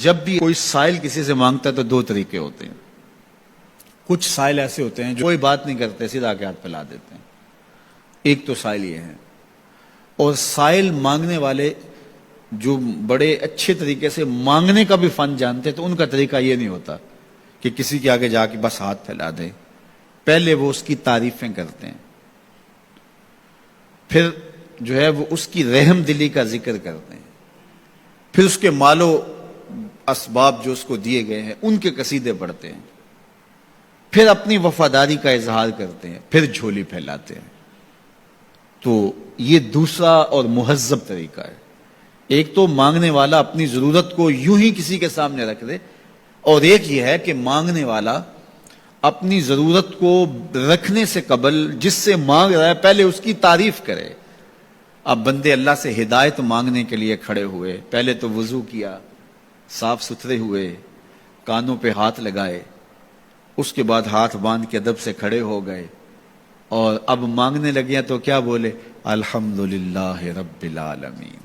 جب بھی کوئی سائل کسی سے مانگتا ہے تو دو طریقے ہوتے ہیں. کچھ سائل ایسے ہوتے ہیں جو کوئی بات نہیں کرتے، سیدھا کے ہاتھ پھیلا دیتے ہیں. ایک تو سائل یہ ہے. اور سائل مانگنے والے جو بڑے اچھے طریقے سے مانگنے کا بھی فن جانتے ہیں تو ان کا طریقہ یہ نہیں ہوتا کہ کسی کے آگے جا کے بس ہاتھ پھیلا دیں. پہلے وہ اس کی تعریفیں کرتے ہیں، پھر جو ہے وہ اس کی رحم دلی کا ذکر کرتے ہیں، پھر اس کے مال و اسباب جو اس کو دیے گئے ہیں ان کے قصیدے پڑھتے ہیں، پھر اپنی وفاداری کا اظہار کرتے ہیں، پھر جھولی پھیلاتے ہیں. تو یہ دوسرا اور مہذب طریقہ ہے. ایک تو مانگنے والا اپنی ضرورت کو یوں ہی کسی کے سامنے رکھ دے، اور ایک یہ ہے کہ مانگنے والا اپنی ضرورت کو رکھنے سے قبل جس سے مانگ رہا ہے پہلے اس کی تعریف کرے. اب بندے اللہ سے ہدایت مانگنے کے لیے کھڑے ہوئے، پہلے تو وضو کیا، صاف ستھرے ہوئے، کانوں پہ ہاتھ لگائے، اس کے بعد ہاتھ باندھ کے ادب سے کھڑے ہو گئے، اور اب مانگنے لگے ہیں تو کیا بولے؟ الحمدللہ رب العالمین.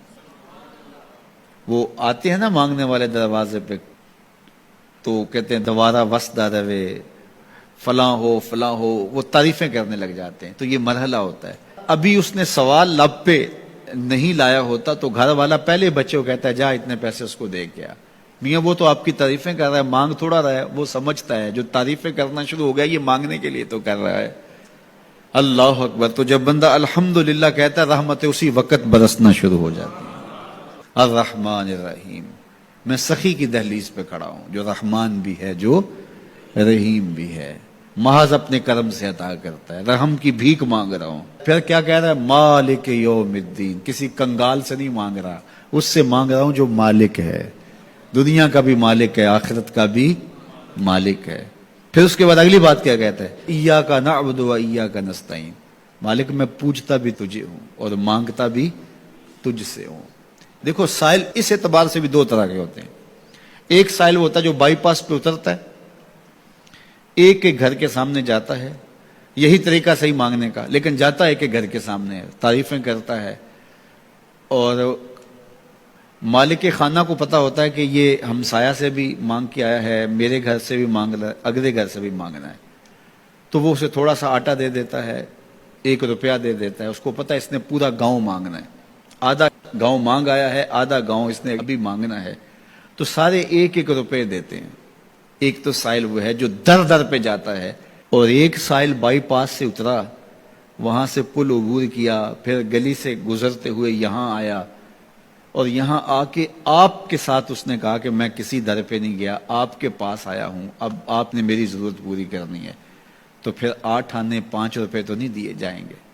وہ آتے ہیں نا مانگنے والے دروازے پہ تو کہتے ہیں دوبارہ وسدہ روے، فلاں ہو فلاں ہو، وہ تعریفیں کرنے لگ جاتے ہیں. تو یہ مرحلہ ہوتا ہے. ابھی اس نے سوال لب پہ نہیں لایا ہوتا تو گھر والا پہلے بچے کو کہتا ہے جا اتنے پیسے اس کو دے گیا. میاں وہ تو آپ کی تعریفیں کر رہا ہے، مانگ تھوڑا رہا ہے. وہ سمجھتا ہے جو تعریفیں کرنا شروع ہو گیا یہ مانگنے کے لیے تو کر رہا ہے. اللہ اکبر. تو جب بندہ الحمدللہ کہتا ہے رحمتیں اسی وقت برسنا شروع ہو جاتی ہیں. الرحمن الرحیم. میں سخی کی دہلیز پہ کھڑا ہوں جو رحمان بھی ہے جو رحیم بھی ہے، محض اپنے کرم سے عطا کرتا ہے. رحم کی بھیک مانگ رہا ہوں. پھر کیا کہہ رہا ہے؟ مالک یوم الدین. کسی کنگال سے نہیں مانگ رہا، اس سے مانگ رہا ہوں جو مالک ہے، دنیا کا بھی مالک ہے، آخرت کا بھی مالک ہے. پھر اس کے بعد اگلی بات کیا کہتا ہے؟ ایاک نعبد و ایاک نستعین. مالک میں پوجتا بھی تجھے ہوں اور مانگتا بھی تجھ سے ہوں. دیکھو سائل اس اعتبار سے بھی دو طرح کے ہوتے ہیں. ایک سائل ہوتا ہے جو بائی پاس پہ اترتا ہے، ایک کے گھر کے سامنے جاتا ہے، یہی طریقہ صحیح مانگنے کا، لیکن جاتا ہے کہ گھر کے سامنے تعریفیں کرتا ہے، اور مالک خانہ کو پتا ہوتا ہے کہ یہ ہمسایہ سے بھی مانگ کے آیا ہے، میرے گھر سے بھی مانگ رہا ہے، اگلے گھر سے بھی مانگنا ہے. تو وہ اسے تھوڑا سا آٹا دے دیتا ہے، 1 روپیہ دے دیتا ہے. اس کو پتا ہے اس نے پورا گاؤں مانگنا ہے، آدھا گاؤں مانگ آیا ہے، آدھا گاؤں اس نے ابھی مانگنا ہے. تو سارے 1 روپے دیتے ہیں. ایک تو سائل وہ ہے جو در در پہ جاتا ہے، اور ایک سائل بائی پاس سے اترا، وہاں سے پل عبور کیا، پھر گلی سے گزرتے ہوئے یہاں آیا، اور یہاں آ کے آپ کے ساتھ اس نے کہا کہ میں کسی در پہ نہیں گیا، آپ کے پاس آیا ہوں، اب آپ نے میری ضرورت پوری کرنی ہے. تو پھر 8 آنے 5 روپے تو نہیں دیے جائیں گے.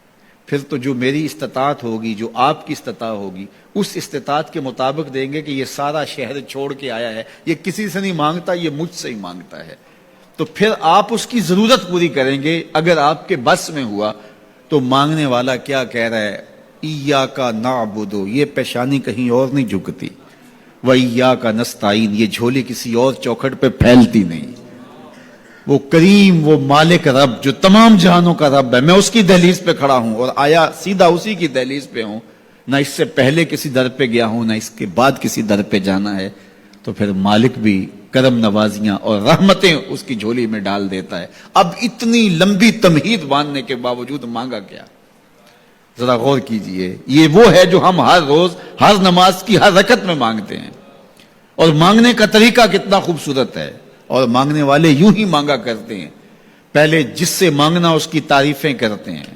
پھر تو جو میری استطاعت ہوگی، جو آپ کی استطاعت ہوگی، اس استطاعت کے مطابق دیں گے کہ یہ سارا شہر چھوڑ کے آیا ہے، یہ کسی سے نہیں مانگتا، یہ مجھ سے ہی مانگتا ہے. تو پھر آپ اس کی ضرورت پوری کریں گے. اگر آپ کے بس میں ہوا تو مانگنے والا کیا کہہ رہا ہے؟ ایاک نعبد. یہ پیشانی کہیں اور نہیں جھکتی، وایاک نستعین. یہ جھولی کسی اور چوکھٹ پہ پھیلتی نہیں. وہ کریم، وہ مالک رب جو تمام جہانوں کا رب ہے، میں اس کی دہلیز پہ کھڑا ہوں اور آیا سیدھا اسی کی دہلیز پہ ہوں. نہ اس سے پہلے کسی در پہ گیا ہوں، نہ اس کے بعد کسی در پہ جانا ہے. تو پھر مالک بھی کرم نوازیاں اور رحمتیں اس کی جھولی میں ڈال دیتا ہے. اب اتنی لمبی تمہید باندھنے کے باوجود مانگا کیا؟ ذرا غور کیجئے. یہ وہ ہے جو ہم ہر روز ہر نماز کی ہر رکعت میں مانگتے ہیں. اور مانگنے کا طریقہ کتنا خوبصورت ہے. اور مانگنے والے یوں ہی مانگا کرتے ہیں. پہلے جس سے مانگنا اس کی تعریفیں کرتے ہیں.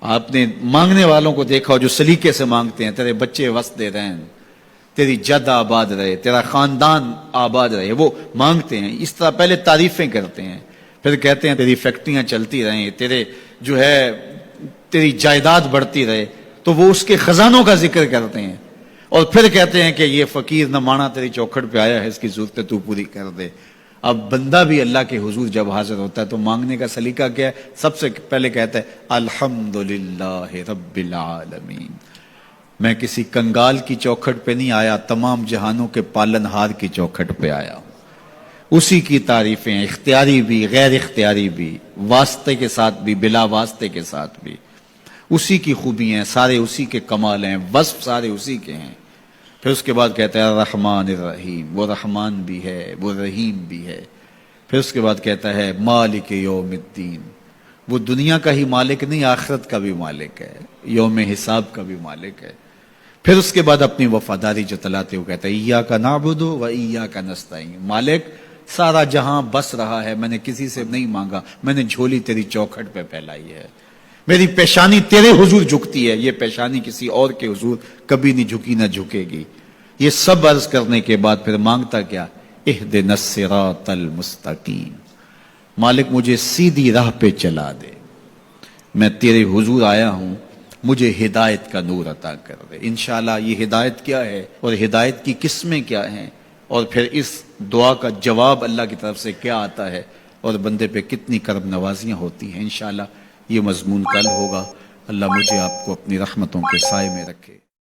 آپ نے مانگنے والوں کو دیکھا جو سلیقے سے مانگتے ہیں، تیرے بچے وسدے رہیں، تیری جد آباد رہے، تیرا خاندان آباد رہے. وہ مانگتے ہیں اس طرح، پہلے تعریفیں کرتے ہیں، پھر کہتے ہیں تیری فیکٹریاں چلتی رہیں، تیرے جو ہے تیری جائیداد بڑھتی رہے. تو وہ اس کے خزانوں کا ذکر کرتے ہیں، اور پھر کہتے ہیں کہ یہ فقیر نہ مانا تیری چوکھٹ پہ آیا ہے، اس کی ضرورتیں تو پوری کر دے. اب بندہ بھی اللہ کے حضور جب حاضر ہوتا ہے تو مانگنے کا سلیقہ کیا ہے؟ سب سے پہلے کہتا ہے الحمدللہ رب العالمین. میں کسی کنگال کی چوکھٹ پہ نہیں آیا، تمام جہانوں کے پالن ہار کی چوکھٹ پہ آیا ہوں. اسی کی تعریفیں، اختیاری بھی غیر اختیاری بھی، واسطے کے ساتھ بھی بلا واسطے کے ساتھ بھی. اسی کی خوبی ہیں، سارے اسی کے کمال ہیں، وصف سارے اسی کے ہیں. پھر اس کے بعد کہتا ہے الرحمن الرحیم، وہ رحمان بھی ہے وہ رحیم بھی ہے. پھر اس کے بعد کہتا ہے مالک یوم الدین، وہ دنیا کا ہی مالک نہیں، آخرت کا بھی مالک ہے، یوم حساب کا بھی مالک ہے. پھر اس کے بعد اپنی وفاداری جتلاتے ہوئے کہتا ہے ایاک نعبد و ایاک نستعین، مالک سارا جہاں بس رہا ہے، میں نے کسی سے نہیں مانگا، میں نے جھولی تیری چوکھٹ پہ پھیلائی ہے، میری پیشانی تیرے حضور جھکتی ہے، یہ پیشانی کسی اور کے حضور کبھی نہیں جھکی نہ جھکے گی. یہ سب عرض کرنے کے بعد پھر مانگتا کیا؟ اہدنا الصراط المستقیم، مالک مجھے سیدھی راہ پہ چلا دے، میں تیرے حضور آیا ہوں، مجھے ہدایت کا نور عطا کر دے. انشاءاللہ یہ ہدایت کیا ہے اور ہدایت کی قسمیں کیا ہیں، اور پھر اس دعا کا جواب اللہ کی طرف سے کیا آتا ہے، اور بندے پہ کتنی کرم نوازیاں ہوتی ہیں، انشاءاللہ یہ مضمون کل ہوگا. اللہ مجھے آپ کو اپنی رحمتوں کے سائے میں رکھے.